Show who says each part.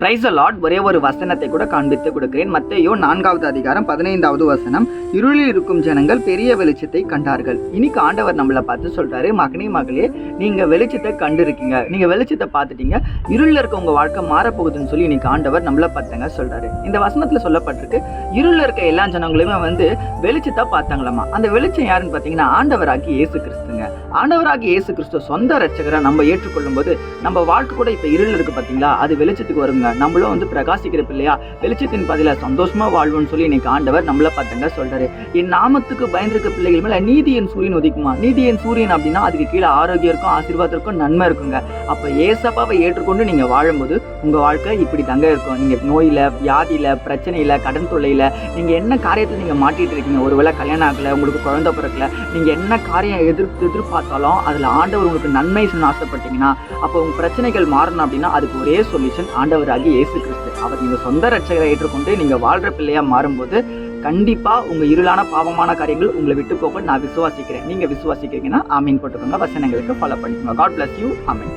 Speaker 1: Praise the Lord. ஒரே ஒரு வசனத்தை கூட காண்பித்து கொடுக்கிறேன். மத்தேயு 4வது அதிகாரம் 15வது வசனம். இருளில் இருக்கும் ஜனங்கள் பெரிய வெளிச்சத்தை கண்டார்கள். இன்னைக்கு ஆண்டவர் நம்மளை பார்த்து சொல்றாரு, மகனே மகளே, நீங்க வெளிச்சத்தை கண்டிருக்கீங்க, நீங்க வெளிச்சத்தை பார்த்துட்டீங்க, இருளில் இருக்க உங்க வாழ்க்கை மாறப்போகுதுன்னு சொல்லி இன்னைக்கு ஆண்டவர் நம்மளை பார்த்தாங்க சொல்றாரு. இந்த வசனத்துல சொல்லப்பட்டிருக்கு, இருளில் இருக்க எல்லா ஜனங்களுமே வெளிச்சத்தை பார்த்தாங்களாமா. அந்த வெளிச்சம் யாருன்னு பார்த்தீங்கன்னா ஆண்டவராகி இயேசு கிறிஸ்துங்க. ஆண்டவராகி இயேசு கிறிஸ்து சொந்த ரட்சகரை நம்ம ஏற்றுக்கொள்ளும் போது நம்ம வாழ்க்கை கூட இப்ப இருள் இருக்கு பார்த்தீங்களா, அது வெளிச்சத்துக்கு வருங்க. நம்மளும் பிரகாசிக்கிற பிள்ளையா வெளிச்சத்தின் பதில சந்தோஷமா வாழ்வோம்னு சொல்லி இன்னைக்கு ஆண்டவர் நம்மள பார்த்தாங்க சொல்றாரு. என் நாமத்துக்கு பயந்திருக்க பிள்ளைகள் மேல நீதியின் சூரியன் உதிக்குமா. நீதியின் சூரியன் அப்படின்னா அதுக்கு கீழே ஆரோக்கியம் இருக்கும், ஆசீர்வாதம் இருக்கும், நன்மை இருக்குங்க. அப்ப ஏசப்பாவை ஏற்றுக்கொண்டு நீங்க வாழும்போது உங்க வாழ்க்கை இப்படி தங்க இருக்கும். நீங்க நோயில, வியாதியில, பிரச்சனையில, கடன் தொல்லையில, நீங்க என்ன காரியத்தில் நீங்க மாட்டிட்டு இருக்கீங்க, ஒருவேளை கல்யாணம் ஆகல, உங்களுக்கு குழந்தை பிறக்கல, நீங்க என்ன காரியம் எதிர்பார்த்தாலும் அதுல ஆண்டவர் உங்களுக்கு நன்மை செய்யணும்னு ஆசைப்பட்டீங்கன்னா, அப்போ உங்க பிரச்சனைகள் மாறணும் அப்படின்னா அதுக்கு ஒரே சொல்யூஷன் ஆண்டவராகி இயேசு கிறிஸ்து. அவர் நீங்க சொந்த ரட்சகரை ஏற்றுக்கொண்டு நீங்க வாழ்ற பிள்ளையா மாறும்போது கண்டிப்பா உங்க இருளான பாவமான காரியங்கள் உங்களை விட்டு போக நான் விசுவாசிக்கிறேன். நீங்க விசுவாசிக்கிறீங்கன்னா ஆமீன் போட்டுக்கோங்க. வசனங்களுக்கு ஃபாலோ பண்ணிக்கோங்க. God bless you. ஆமீன்.